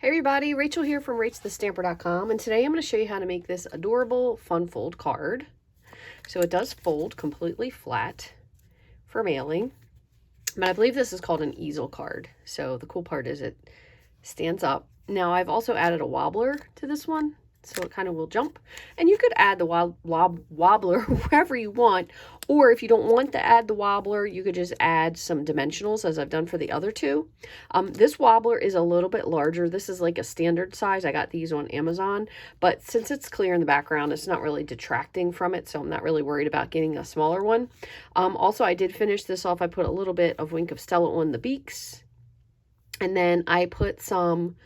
Hey everybody, Rachel here from Rachthestamper.com, and today I'm going to show you how to make this adorable fun fold card. So it does fold completely flat for mailing, but I believe this is called an easel card. So the cool part is it stands up. Now I've also added a wobbler to this one, so it kind of will jump. And you could add the wobbler wherever you want, or if you don't want to add the wobbler, you could just add some dimensionals as I've done for the other two. This wobbler is a little bit larger. This is like a standard size. I got these on Amazon, but since it's clear in the background, it's not really detracting from it, so I'm not really worried about getting a smaller one. Also, I did finish this off. I put a little bit of Wink of Stella on the beaks, and then I put some,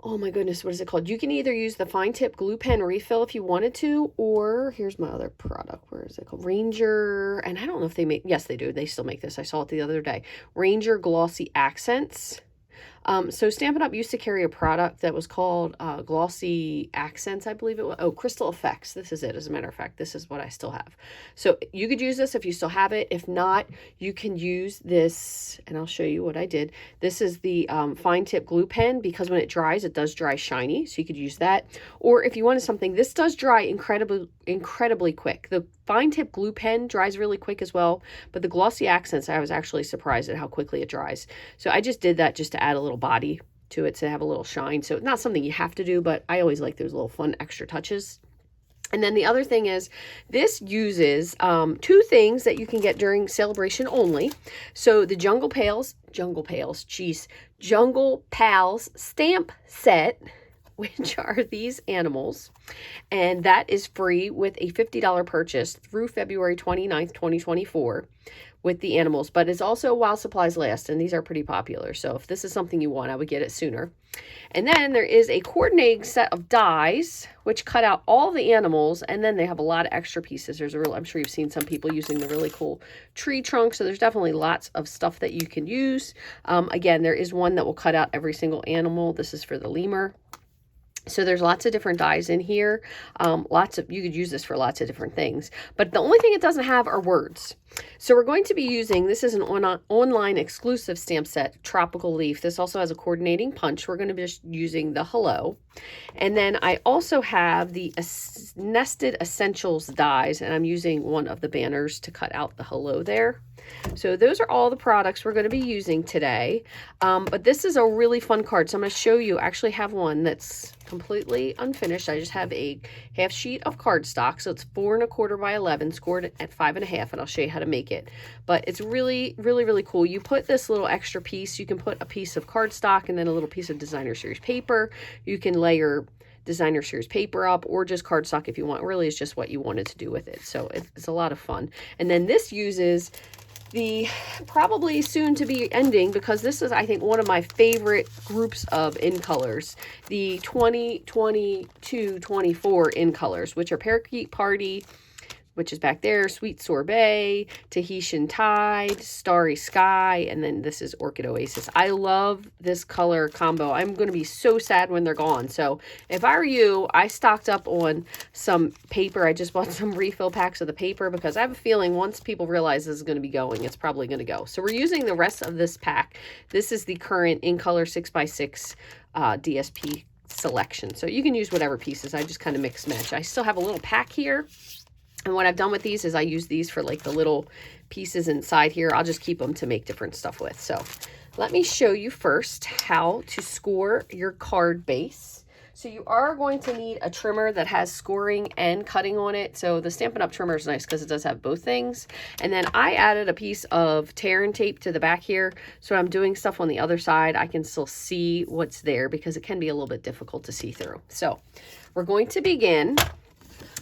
oh my goodness, what is it called? You can either use the fine tip glue pen refill if you wanted to, or here's my other product. Where is it called? Ranger, and I don't know if they make, yes, they do. They still make this. I saw it the other day. Ranger Glossy Accents. So Stampin' Up! Used to carry a product that was called Glossy Accents, I believe it was. Oh, Crystal Effects. This is it, as a matter of fact. This is what I still have. So you could use this if you still have it. If not, you can use this, and I'll show you what I did. This is the fine tip glue pen, because when it dries, it does dry shiny, so you could use that. Or if you wanted something, this does dry incredibly quick. The fine tip glue pen dries really quick as well, but the Glossy Accents, I was actually surprised at how quickly it dries. So I just did that just to add a little body to it, to have a little shine. So not something you have to do, but I always like those little fun extra touches. And then the other thing is, this uses two things that you can get during Sale A Bration only. So the Jungle Pals stamp set, which are these animals, and that is free with a $50 purchase through February 29th, 2024 with the animals, but it's also while supplies last, and these are pretty popular. So if this is something you want, I would get it sooner. And then there is a coordinating set of dies, which cut out all the animals, and then they have a lot of extra pieces. There's a real, I'm sure you've seen some people using the really cool tree trunk, so there's definitely lots of stuff that you can use. Again, there is one that will cut out every single animal. This is for the lemur. So there's lots of different dies in here. You could use this for lots of different things. But the only thing it doesn't have are words. So we're going to be using, this is an online exclusive stamp set, Tropical Leaf. This also has a coordinating punch. We're going to be just using the hello. And then I also have the Nested Essentials dies, and I'm using one of the banners to cut out the hello there. So those are all the products we're going to be using today. But this is a really fun card. So I'm going to show you, I actually have one that's completely unfinished. I just have a half sheet of cardstock. So it's 4 1/4 by 11, scored at 5 1/2, and I'll show you how to make it. But it's really cool. You put this little extra piece, you can put a piece of cardstock and then a little piece of designer series paper. You can layer designer series paper up, or just cardstock if you want. It really is just what you wanted to do with it. So it's a lot of fun. And then this uses the probably soon to be ending, because this is, I think, one of my favorite groups of in colors, the 2022-24 in colors, which are Parakeet Party, which is back there, Sweet Sorbet, Tahitian Tide, Starry Sky, and then this is Orchid Oasis. I love this color combo. I'm going to be so sad when they're gone. So if I were you, I stocked up on some paper. I just bought some refill packs of the paper, because I have a feeling once people realize this is going to be going, it's probably going to go. So we're using the rest of this pack. This is the current in color 6x6 DSP selection. So you can use whatever pieces. I just kind of mix match. I still have a little pack here. And what I've done with these is I use these for like the little pieces inside here. I'll just keep them to make different stuff with. So let me show you first how to score your card base. So you are going to need a trimmer that has scoring and cutting on it. So the Stampin' Up! Trimmer is nice because it does have both things. And then I added a piece of tear and tape to the back here. So I'm doing stuff on the other side, I can still see what's there, because it can be a little bit difficult to see through. So we're going to begin.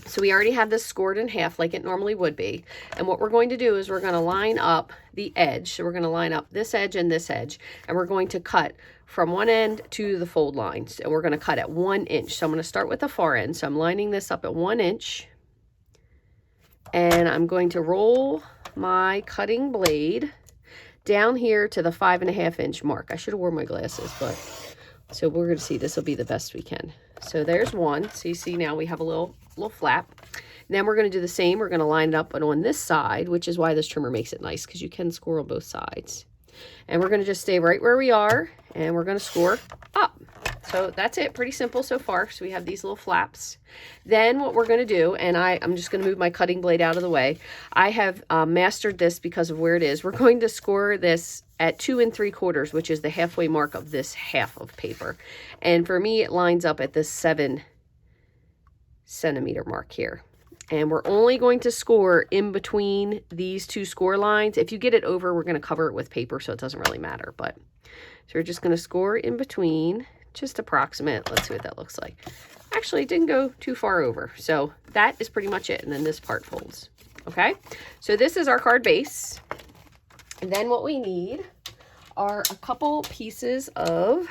So we already have this scored in half like it normally would be. And what we're going to do is we're going to line up the edge. So we're going to line up this edge and this edge. And we're going to cut from one end to the fold lines. And we're going to cut at 1 inch. So I'm going to start with the far end. So I'm lining this up at 1 inch. And I'm going to roll my cutting blade down here to the 5 1/2 inch mark. I should have worn my glasses, but so we're going to see, this will be the best we can. So there's one. So you see now we have a little flap. And then we're going to do the same. We're going to line it up, but on this side, which is why this trimmer makes it nice, because you can score on both sides. And we're going to just stay right where we are, and we're going to score up. So that's it, pretty simple so far. So we have these little flaps. Then what we're gonna do, and I'm just gonna move my cutting blade out of the way. I have mastered this because of where it is. We're going to score this at 2 3/4, which is the halfway mark of this half of paper. And for me, it lines up at this 7 centimeter mark here. And we're only going to score in between these two score lines. If you get it over, we're gonna cover it with paper, so it doesn't really matter. But so we're just gonna score in between, just approximate. Let's see what that looks like. Actually, it didn't go too far over. So that is pretty much it. And then this part folds. Okay, so this is our card base. And then what we need are a couple pieces of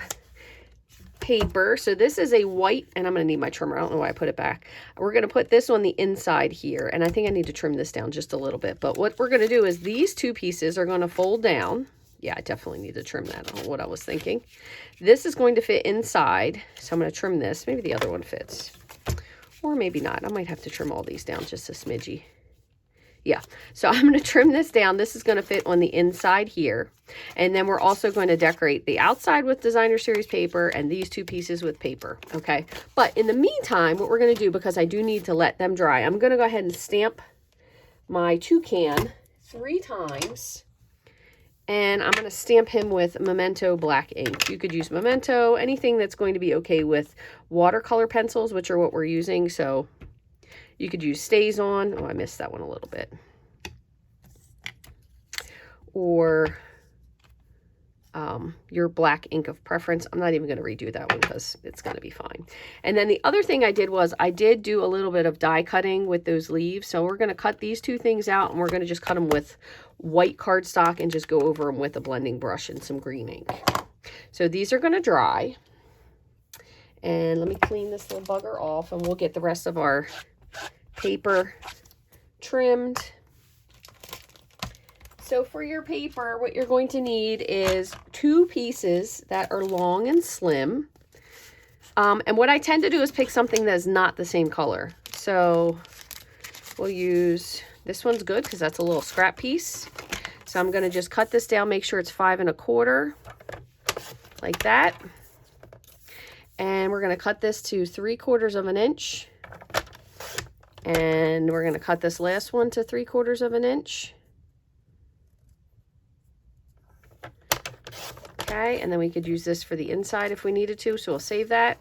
paper. So this is a white, and I'm going to need my trimmer. I don't know why I put it back. We're going to put this on the inside here. And I think I need to trim this down just a little bit. But what we're going to do is these two pieces are going to fold down. Yeah, I definitely need to trim that. I don't know what I was thinking. This is going to fit inside. So I'm going to trim this. Maybe the other one fits. Or maybe not. I might have to trim all these down just a smidgy. Yeah, so I'm going to trim this down. This is going to fit on the inside here. And then we're also going to decorate the outside with designer series paper and these two pieces with paper. Okay, but in the meantime, what we're going to do, because I do need to let them dry, I'm going to go ahead and stamp my toucan 3 times. And I'm going to stamp him with Memento black ink. You could use Memento, anything that's going to be okay with watercolor pencils, which are what we're using. So you could use StazOn. Oh, I missed that one a little bit. Or your black ink of preference. I'm not even going to redo that one because it's going to be fine. And then the other thing I did was I did do a little bit of die cutting with those leaves. So we're going to cut these two things out, and we're going to just cut them with white cardstock and just go over them with a blending brush and some green ink. So these are going to dry. And let me clean this little bugger off, and we'll get the rest of our paper trimmed. So for your paper, what you're going to need is 2 pieces that are long and slim. And what I tend to do is pick something that is not the same color. So we'll use, this one's good because that's a little scrap piece. So I'm going to just cut this down, make sure it's 5 1/4, like that. And we're going to cut this to 3/4 of an inch. And we're going to cut this last one to 3/4 of an inch. Okay, and then we could use this for the inside if we needed to, so we'll save that.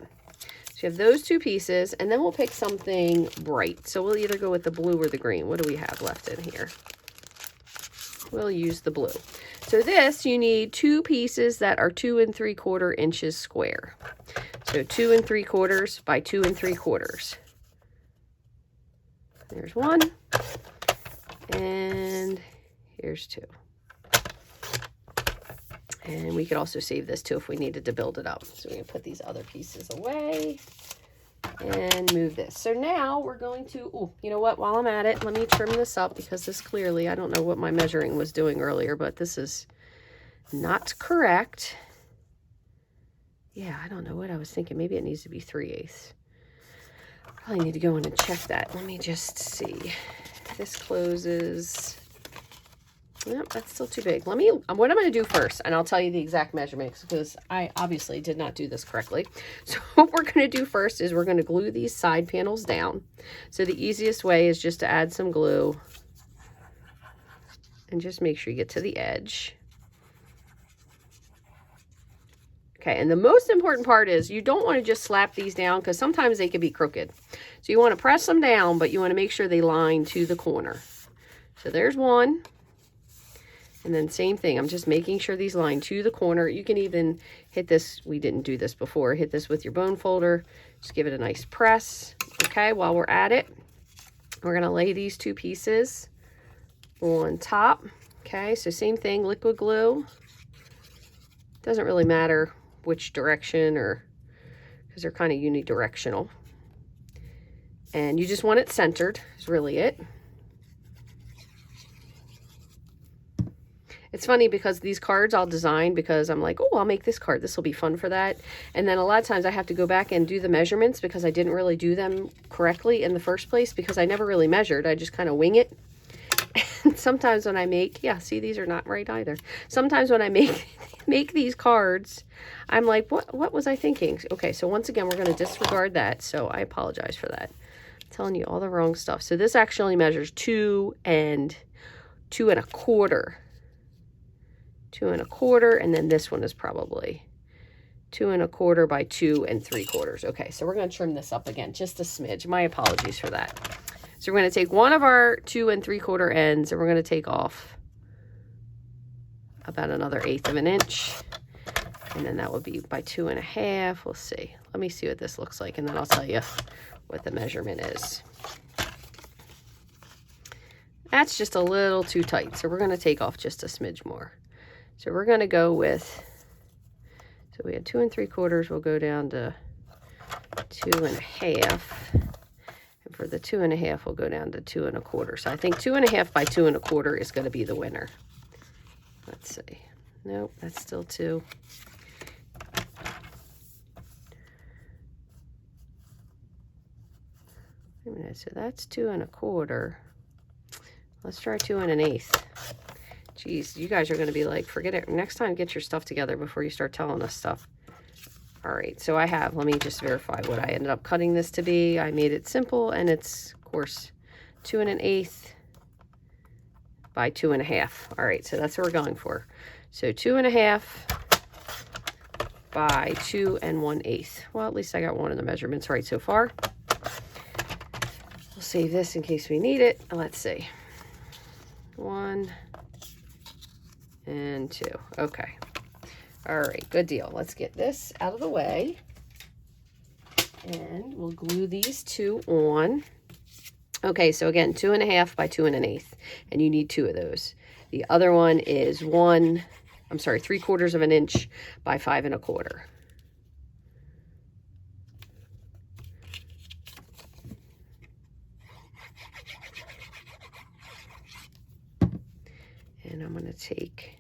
So you have those 2 pieces, and then we'll pick something bright. So we'll either go with the blue or the green. What do we have left in here? We'll use the blue. So this, you need 2 pieces that are 2 3/4 inches square. So 2 3/4 by 2 3/4. There's 1, and here's 2. And we could also save this too if we needed to build it up. So we're going to put these other pieces away and move this. So now we're going to, oh, you know what, while I'm at it, let me trim this up, because this clearly, I don't know what my measuring was doing earlier, but this is not correct. Yeah, I don't know what I was thinking. Maybe it needs to be 3/8. Probably need to go in and check that. Let me just see. This closes. Nope, that's still too big. What I'm going to do first, and I'll tell you the exact measurements, because I obviously did not do this correctly. So what we're going to do first is we're going to glue these side panels down. So the easiest way is just to add some glue and just make sure you get to the edge. Okay, and the most important part is you don't want to just slap these down, because sometimes they can be crooked. So you want to press them down, but you want to make sure they line to the corner. So there's one. And then same thing, I'm just making sure these line to the corner. You can even hit this, we didn't do this before, hit this with your bone folder. Just give it a nice press. Okay, while we're at it, we're going to lay these 2 pieces on top. Okay, so same thing, liquid glue. Doesn't really matter which direction, or because they're kind of unidirectional. And you just want it centered, is really it. It's funny because these cards I'll design because I'm like, oh, I'll make this card. This will be fun for that. And then a lot of times I have to go back and do the measurements because I didn't really do them correctly in the first place, because I never really measured. I just kind of wing it. And sometimes when I make, yeah, see, these are not right either. Sometimes when I make these cards, I'm like, what was I thinking? Okay, so once again, we're going to disregard that. So I apologize for that. I'm telling you all the wrong stuff. So this actually measures 2 and 2 1/4. 2 1/4, and then this one is probably 2 1/4 by 2 3/4. Okay, so we're going to trim this up again, just a smidge. My apologies for that. So we're going to take one of our 2 3/4 ends, and we're going to take off about another 1/8 of an inch. And then that would be by 2 1/2. We'll see. Let me see what this looks like, and then I'll tell you what the measurement is. That's just a little too tight, so we're going to take off just a smidge more. So we're going to go with, so we had 2 3/4, we'll go down to 2 1/2. And for the 2 1/2, we'll go down to 2 1/4. So I think 2 1/2 by 2 1/4 is going to be the winner. Let's see. Nope, that's still 2. Wait a minute, so that's 2 1/4. Let's try 2 1/8. Geez, you guys are going to be like, forget it. Next time, get your stuff together before you start telling us stuff. All right, so I have, let me just verify what I ended up cutting this to be. I made it simple, and it's, of course, 2 1/8 by 2 1/2. All right, so that's what we're going for. So 2 1/2 by 2 1/8. Well, at least I got one of the measurements right so far. We'll save this in case we need it. Let's see. 1 and 2. Okay. All right, good deal. Let's get this out of the way. And we'll glue these 2 on. Okay, so again, 2 1/2 by 2 1/8. And you need 2 of those. The other one is 3/4 of an inch by 5 1/4. And I'm going to take,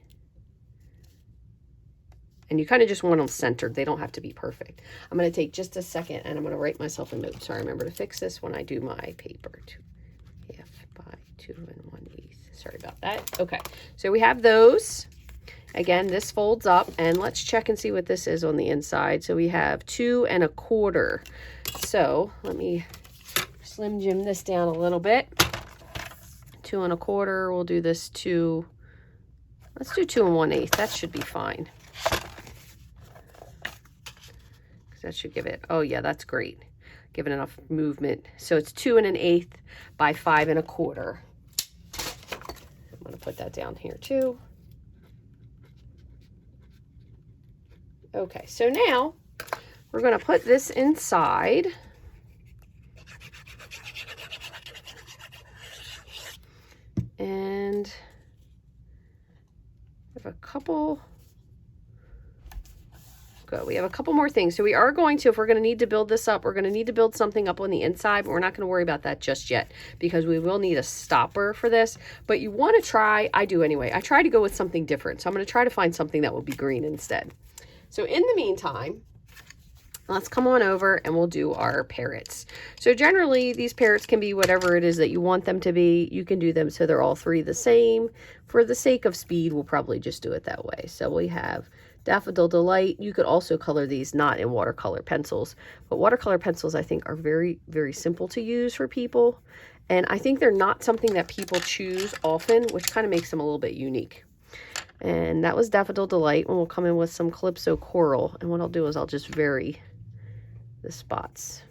and you kind of just want them centered. They don't have to be perfect. I'm going to take just a second, and I'm going to write myself a note. So I remember to fix this when I do my paper. 2 1/2 by 2 1/8. Sorry about that. Okay, so we have those. Again, this folds up, and let's check and see what this is on the inside. So we have 2 1/4. So let me Slim Jim this down a little bit. 2 1/4. We'll do this 2. Let's do 2 1/8. That should be fine. That should give it, oh yeah, that's great. Give it enough movement. So it's 2 1/8 by 5 1/4. I'm going to put that down here too. Okay, so now we're going to put this inside. And we have a couple. Good. We have a couple more things. So we are going to, if we're going to need to build this up, we're going to need to build something up on the inside, but we're not going to worry about that just yet because we will need a stopper for this. But you want to try, I do anyway, I try to go with something different. So I'm going to try to find something that will be green instead. So in the meantime, let's come on over and we'll do our parrots. So generally these parrots can be whatever it is that you want them to be. You can do them so they're all 3 the same. For the sake of speed, we'll probably just do it that way. So we have Daffodil Delight. You could also color these not in watercolor pencils, but watercolor pencils I think are very, very simple to use for people. And I think they're not something that people choose often, which kind of makes them a little bit unique. And that was Daffodil Delight, and we'll come in with some Calypso Coral. And what I'll do is I'll just vary the spots.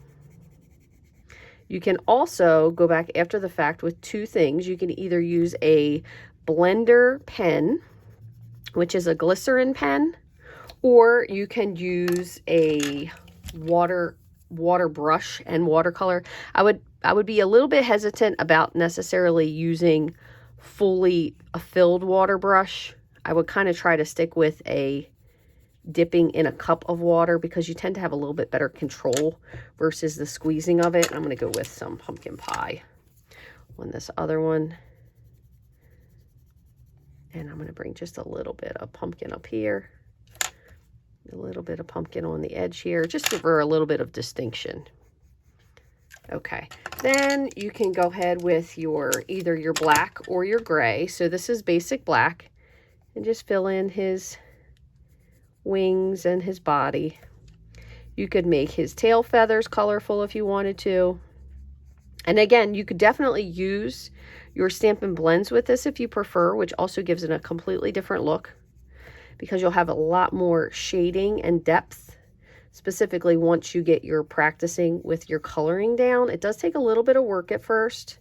You can also go back after the fact with 2 things. You can either use a blender pen, which is a glycerin pen, or you can use a water brush and watercolor. I would be a little bit hesitant about necessarily using fully a filled water brush. I would kind of try to stick with a dipping in a cup of water because you tend to have a little bit better control versus the squeezing of it. And I'm going to go with some pumpkin pie on this other one. And I'm going to bring just a little bit of pumpkin up here. A little bit of pumpkin on the edge here, just for a little bit of distinction. Okay, then you can go ahead with your either your black or your gray. So this is basic black, and just fill in his wings and his body. You could make his tail feathers colorful if you wanted to. And again, you could definitely use your Stampin' Blends with this if you prefer, which also gives it a completely different look because you'll have a lot more shading and depth. Specifically, once you get your practicing with your coloring down, it does take a little bit of work at first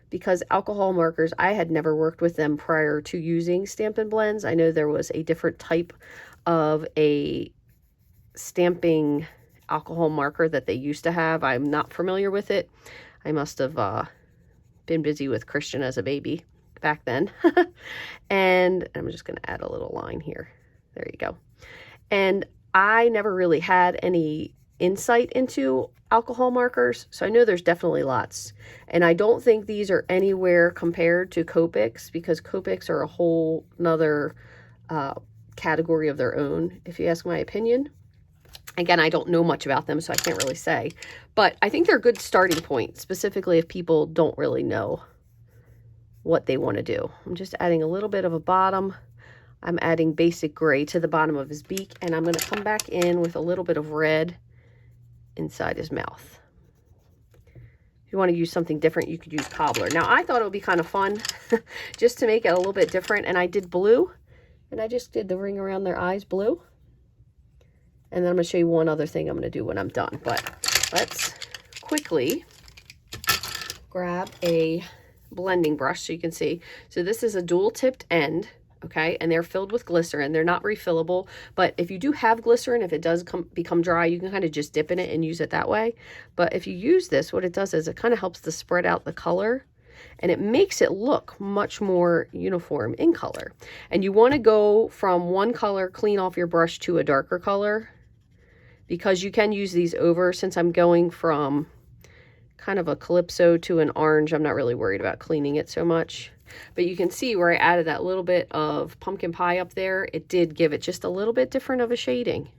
because alcohol markers, I had never worked with them prior to using Stampin' Blends. I know there was a different type of a stamping alcohol marker that they used to have. I'm not familiar with it. I must have been busy with Christian as a baby back then. And I'm just going to add a little line here. There you go. And I never really had any insight into alcohol markers, so I know there's definitely lots. And I don't think these are anywhere compared to Copics, because Copics are a whole nother category of their own, if you ask my opinion. Again, I don't know much about them, so I can't really say. But I think they're a good starting point, specifically if people don't really know what they want to do. I'm just adding a little bit of a bottom. I'm adding basic gray to the bottom of his beak, and I'm going to come back in with a little bit of red inside his mouth. If you want to use something different, you could use cobbler. Now, I thought it would be kind of fun just to make it a little bit different, and I did blue, and I just did the ring around their eyes blue. And then I'm going to show you one other thing I'm going to do when I'm done. But let's quickly grab a blending brush so you can see. So this is a dual tipped end. Okay, and they're filled with glycerin. They're not refillable, but if you do have glycerin, if it does become dry, you can kind of just dip in it and use it that way. But if you use this, what it does is it kind of helps to spread out the color, and it makes it look much more uniform in color. And you want to go from one color, clean off your brush, to a darker color, because you can use these over. Since I'm going from kind of a calypso to an orange, I'm not really worried about cleaning it so much. But you can see where I added that little bit of pumpkin pie up there, it did give it just a little bit different of a shading.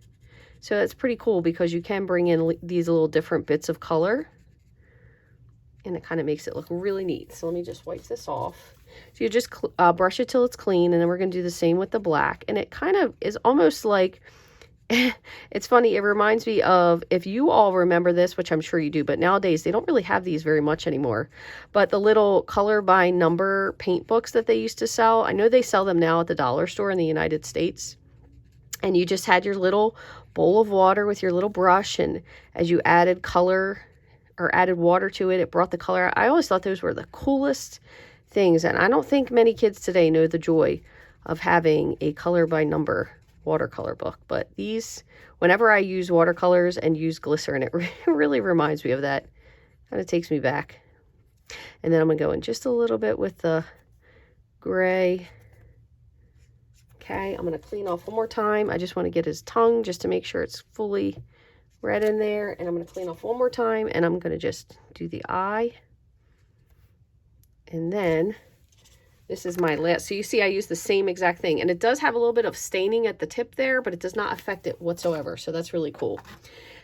So that's pretty cool because you can bring in these little different bits of color, and it kind of makes it look really neat. So let me just wipe this off. So you just brush it till it's clean, and then we're going to do the same with the black. And it kind of is almost like, it's funny, it reminds me of, if you all remember this, which I'm sure you do, but nowadays they don't really have these very much anymore, but the little color by number paint books that they used to sell, I know they sell them now at the dollar store in the United States, and you just had your little bowl of water with your little brush, and as you added color or added water to it, it brought the color out. I always thought those were the coolest things, and I don't think many kids today know the joy of having a color by number watercolor book. But these, whenever I use watercolors and use glycerin, it really reminds me of that. Kind of takes me back. And then I'm going to go in just a little bit with the gray. Okay, I'm going to clean off one more time. I just want to get his tongue just to make sure it's fully red in there. And I'm going to clean off one more time, and I'm going to just do the eye. And then this is my last. So you see I use the same exact thing, and it does have a little bit of staining at the tip there, but it does not affect it whatsoever. So that's really cool.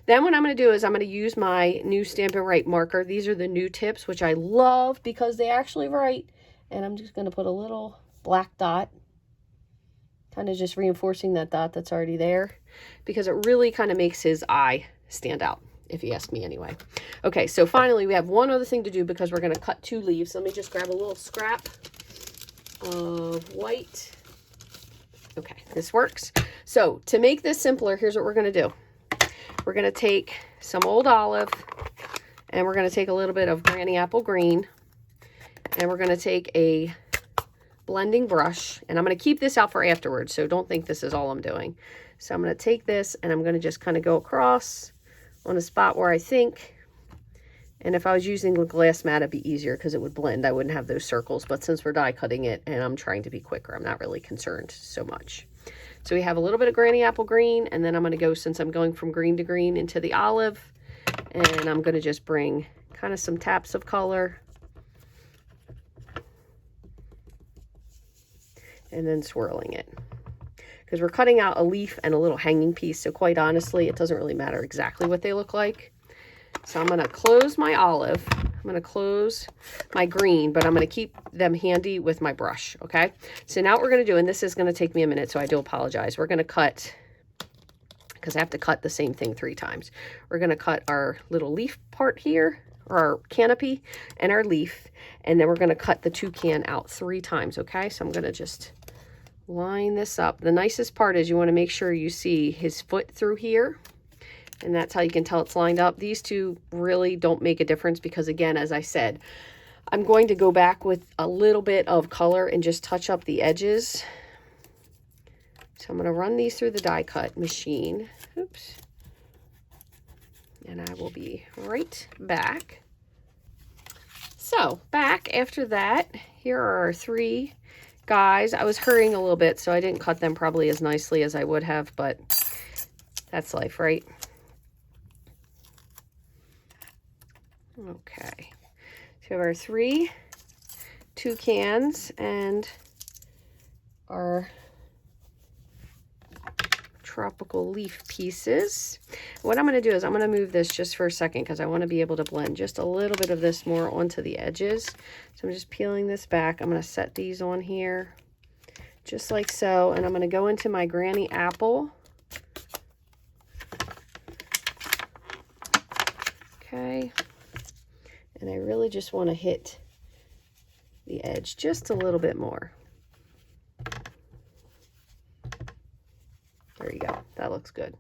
Then what I'm going to do is I'm going to use my new Stampin' Write marker. These are the new tips, which I love because they actually write. And I'm just going to put a little black dot, kind of just reinforcing that dot that's already there, because it really kind of makes his eye stand out, if you ask me anyway. Okay, so finally we have one other thing to do because we're going to cut 2 leaves. Let me just grab a little scrap of white. Okay, this works. So to make this simpler, here's what we're going to do. We're going to take some old olive, and we're going to take a little bit of Granny Apple Green, and we're going to take a blending brush, and I'm going to keep this out for afterwards, so don't think this is all I'm doing. So I'm going to take this, and I'm going to just kind of go across on a spot where I think, and if I was using a glass mat, it'd be easier because it would blend. I wouldn't have those circles, but since we're die cutting it and I'm trying to be quicker, I'm not really concerned so much. So we have a little bit of Granny Apple Green, and then I'm going to go, since I'm going from green to green, into the olive, and I'm going to just bring kind of some taps of color, and then swirling it. Because we're cutting out a leaf and a little hanging piece, so quite honestly, it doesn't really matter exactly what they look like. So I'm going to close my olive. I'm going to close my green, but I'm going to keep them handy with my brush, okay? So now what we're going to do, and this is going to take me a minute, so I do apologize. We're going to cut, because I have to cut the same thing 3 times. We're going to cut our little leaf part here, or our canopy, and our leaf, and then we're going to cut the toucan out 3 times, okay? So I'm going to just line this up. The nicest part is you want to make sure you see his foot through here. And that's how you can tell it's lined up. These two really don't make a difference because, again, as I said, I'm going to go back with a little bit of color and just touch up the edges. So I'm going to run these through the die cut machine. Oops. And I will be right back. So back after that, here are our 3 guys. I was hurrying a little bit, so I didn't cut them probably as nicely as I would have, but that's life, right? Okay, so we have our 3 toucans and our tropical leaf pieces. What I'm going to do is I'm going to move this just for a second because I want to be able to blend just a little bit of this more onto the edges. So I'm just peeling this back. I'm going to set these on here just like so, and I'm going to go into my granny apple. Okay. And I really just want to hit the edge just a little bit more. There you go. That looks good.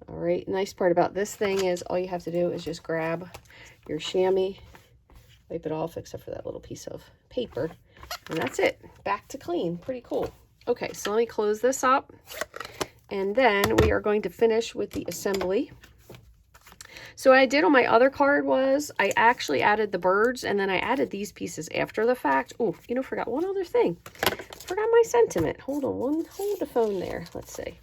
All right. Nice part about this thing is all you have to do is just grab your chamois, wipe it off except for that little piece of paper. And that's it. Back to clean. Pretty cool. Okay. So let me close this up. And then we are going to finish with the assembly. So what I did on my other card was I actually added the birds and then I added these pieces after the fact. Oh, you know, forgot one other thing. Forgot my sentiment. Hold on, hold the phone there. Let's see.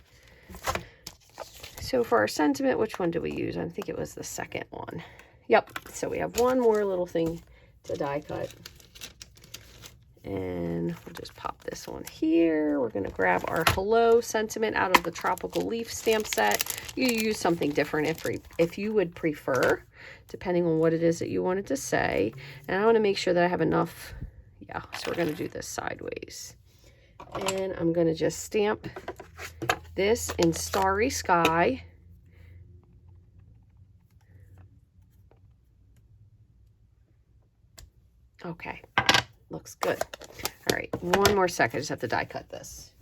So for our sentiment, which one do we use? I think it was the second one. Yep. So we have one more little thing to die cut. And we'll just pop this one here. We're going to grab our hello sentiment out of the tropical leaf stamp set. You use something different if you would prefer, depending on what it is that you wanted to say. And I want to make sure that I have enough. Yeah, so we're going to do this sideways. And I'm going to just stamp this in Starry Sky. Okay. Looks good. All right, one more second. I just have to die cut this.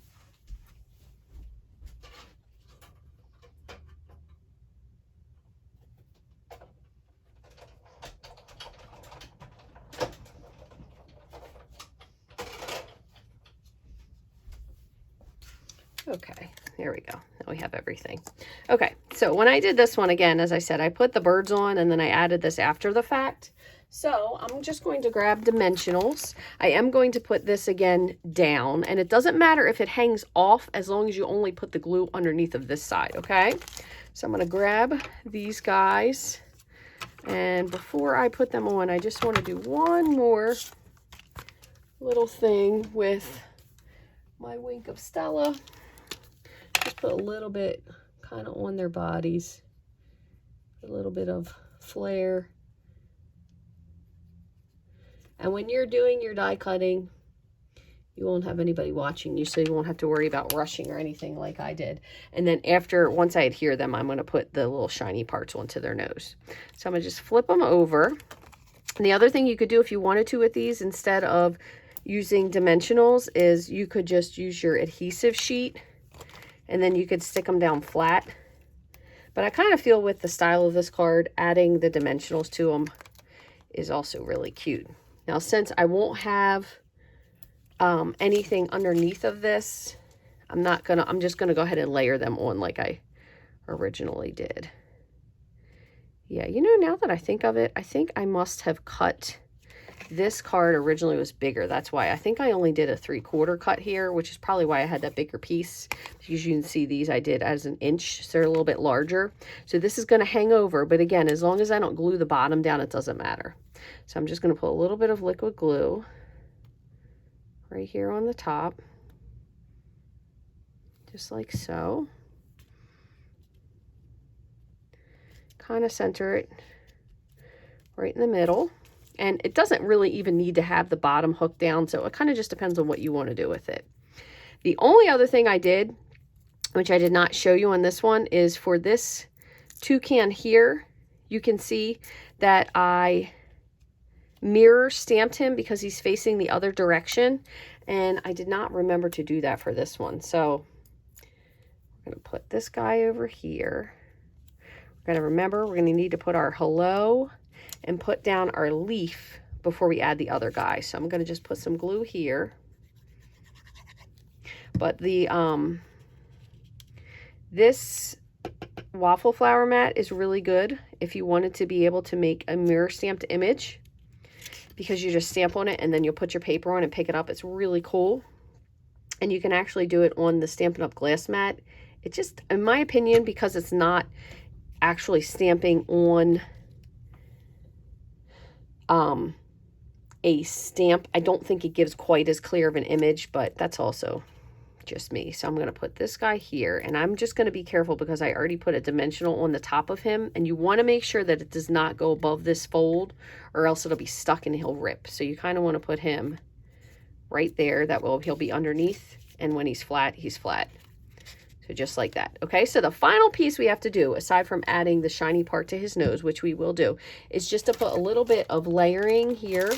Okay, there we go. Now we have everything. Okay, so when I did this one, again, as I said, I put the birds on and then I added this after the fact. So I'm just going to grab dimensionals. I am going to put this again down, and it doesn't matter if it hangs off as long as you only put the glue underneath of this side, okay? So I'm going to grab these guys, and before I put them on, I just want to do one more little thing with my Wink of Stella. Just put a little bit kind of on their bodies, a little bit of flair. And when you're doing your die cutting, you won't have anybody watching you, so you won't have to worry about rushing or anything like I did. And then once I adhere them, I'm going to put the little shiny parts onto their nose. So I'm going to just flip them over. And the other thing you could do if you wanted to with these, instead of using dimensionals, is you could just use your adhesive sheet, and then you could stick them down flat. But I kind of feel with the style of this card, adding the dimensionals to them is also really cute. Now, since I won't have anything underneath of this, I'm just gonna go ahead and layer them on like I originally did. Yeah, you know, now that I think of it, I think I must have cut this card originally was bigger. That's why I think I only did a 3/4 cut here, which is probably why I had that bigger piece. Because you can see these I did as an inch, so they're a little bit larger. So this is going to hang over, but again, as long as I don't glue the bottom down, it doesn't matter. So I'm just going to put a little bit of liquid glue right here on the top, just like so. Kind of center it right in the middle. And it doesn't really even need to have the bottom hook down, so it kind of just depends on what you want to do with it. The only other thing I did, which I did not show you on this one, is for this toucan here, you can see that I mirror stamped him because he's facing the other direction, and I did not remember to do that for this one. So I'm going to put this guy over here. We're going to remember we're going to need to put our hello and put down our leaf before we add the other guy. So I'm going to just put some glue here. But the this waffle flower mat is really good if you wanted to be able to make a mirror stamped image, because you just stamp on it and then you'll put your paper on and pick it up. It's really cool. And you can actually do it on the Stampin' Up! Glass mat. It just, in my opinion, because it's not actually stamping on a stamp, I don't think it gives quite as clear of an image, but that's also just me. So I'm going to put this guy here, and I'm just going to be careful because I already put a dimensional on the top of him, and you want to make sure that it does not go above this fold, or else it'll be stuck and he'll rip. So you kind of want to put him right there. That will, he'll be underneath, and when he's flat, he's flat. So just like that. Okay, so the final piece we have to do, aside from adding the shiny part to his nose, which we will do, is just to put a little bit of layering here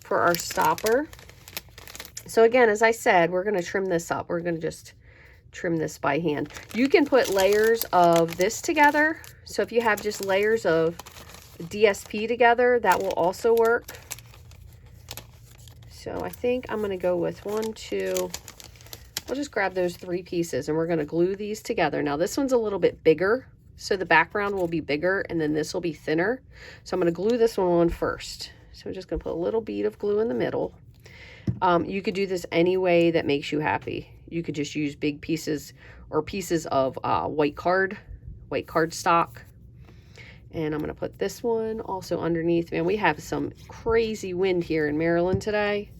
for our stopper. So again, as I said, we're going to trim this up. We're going to just trim this by hand. You can put layers of this together. So if you have just layers of DSP together, that will also work. So I think I'm going to go with 1, 2, I'll just grab those 3 pieces, and we're going to glue these together. Now this one's a little bit bigger, so the background will be bigger, and then this will be thinner. So I'm going to glue this one on first. So I'm just going to put a little bead of glue in the middle. You could do this any way that makes you happy. You could just use big pieces or pieces of white card stock. And I'm going to put this one also underneath. Man, we have some crazy wind here in Maryland today.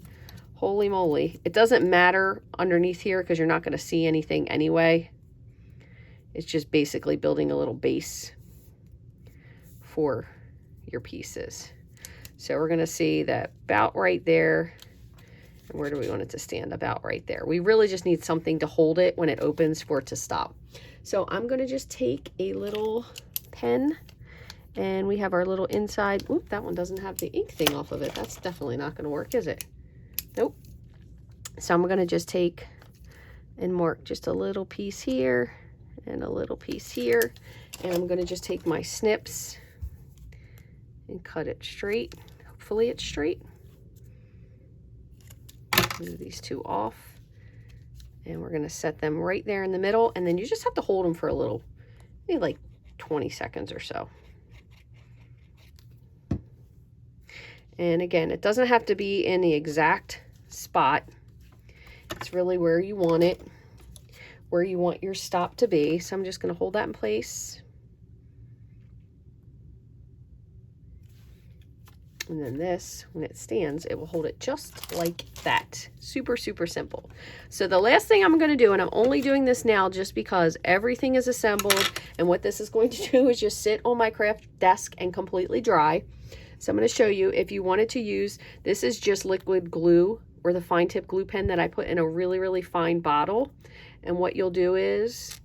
Holy moly. It doesn't matter underneath here because you're not going to see anything anyway. It's just basically building a little base for your pieces. So we're going to see that about right there. And where do we want it to stand? About right there. We really just need something to hold it when it opens for it to stop. So I'm going to just take a little pen, and we have our little inside. Oop, that one doesn't have the ink thing off of it. That's definitely not going to work, is it? Nope. So I'm going to just take and mark just a little piece here and a little piece here. And I'm going to just take my snips and cut it straight. Hopefully it's straight. Move these 2 off, and we're going to set them right there in the middle, and then you just have to hold them for a little, maybe like 20 seconds or so. And again, it doesn't have to be in the exact spot. It's really where you want it, where you want your stop to be. So I'm just going to hold that in place. And then this, when it stands, it will hold it just like that. Super, super simple. So the last thing I'm going to do, and I'm only doing this now just because everything is assembled, and what this is going to do is just sit on my craft desk and completely dry. So I'm going to show you, if you wanted to use, this is just liquid glue or the fine tip glue pen that I put in a really, really fine bottle. And what you'll do is,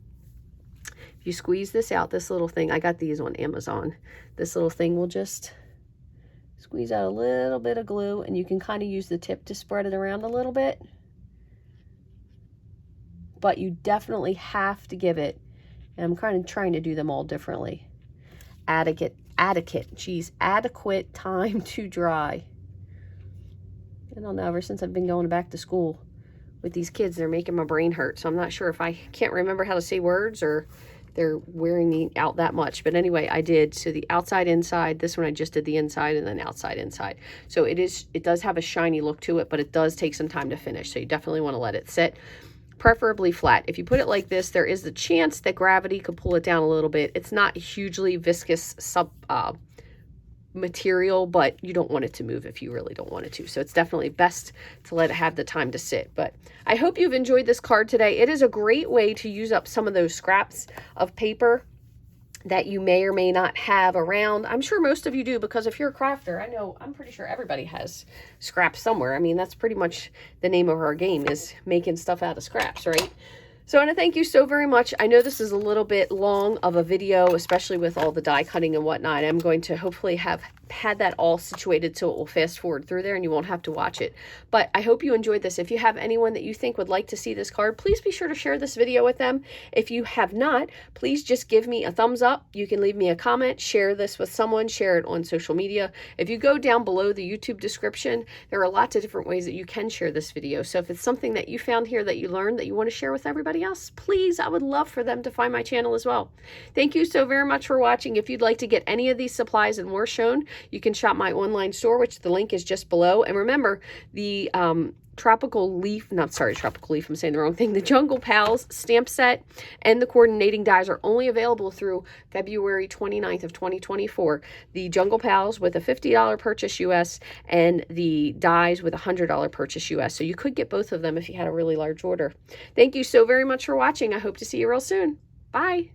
if you squeeze this out, this little thing, I got these on Amazon, this little thing will just squeeze out a little bit of glue, and you can kind of use the tip to spread it around a little bit. But you definitely have to give it, and I'm kind of trying to do them all differently, adequate time to dry. I don't know, ever since I've been going back to school with these kids, they're making my brain hurt. So I'm not sure if I can't remember how to say words or they're wearing me out that much. But anyway, I did. So the outside, inside, this one I just did the inside and then outside, inside. So it does have a shiny look to it, but it does take some time to finish. So you definitely want to let it sit, preferably flat. If you put it like this, there is the chance that gravity could pull it down a little bit. It's not hugely viscous material, but you don't want it to move if you really don't want it to. So it's definitely best to let it have the time to sit. But I hope you've enjoyed this card today. It is a great way to use up some of those scraps of paper that you may or may not have around. I'm sure most of you do, because if you're a crafter, I'm pretty sure everybody has scraps somewhere. I mean, that's pretty much the name of our game, is making stuff out of scraps, right? So I want to thank you so very much. I know this is a little bit long of a video, especially with all the die cutting and whatnot. I'm going to hopefully have had that all situated so it will fast forward through there and you won't have to watch it. But I hope you enjoyed this. If you have anyone that you think would like to see this card, please be sure to share this video with them. If you have not, please just give me a thumbs up. You can leave me a comment, share this with someone, share it on social media. If you go down below the YouTube description, there are lots of different ways that you can share this video. So if it's something that you found here that you learned that you want to share with everybody else, please, I would love for them to find my channel as well. Thank you so very much for watching. If you'd like to get any of these supplies and more shown, you can shop my online store, which the link is just below. And remember, the tropical leaf, I'm saying the wrong thing. The Jungle Pals stamp set and the coordinating dies are only available through February 29th of 2024. The Jungle Pals with a $50 purchase US and the dies with a $100 purchase US. So you could get both of them if you had a really large order. Thank you so very much for watching. I hope to see you real soon. Bye.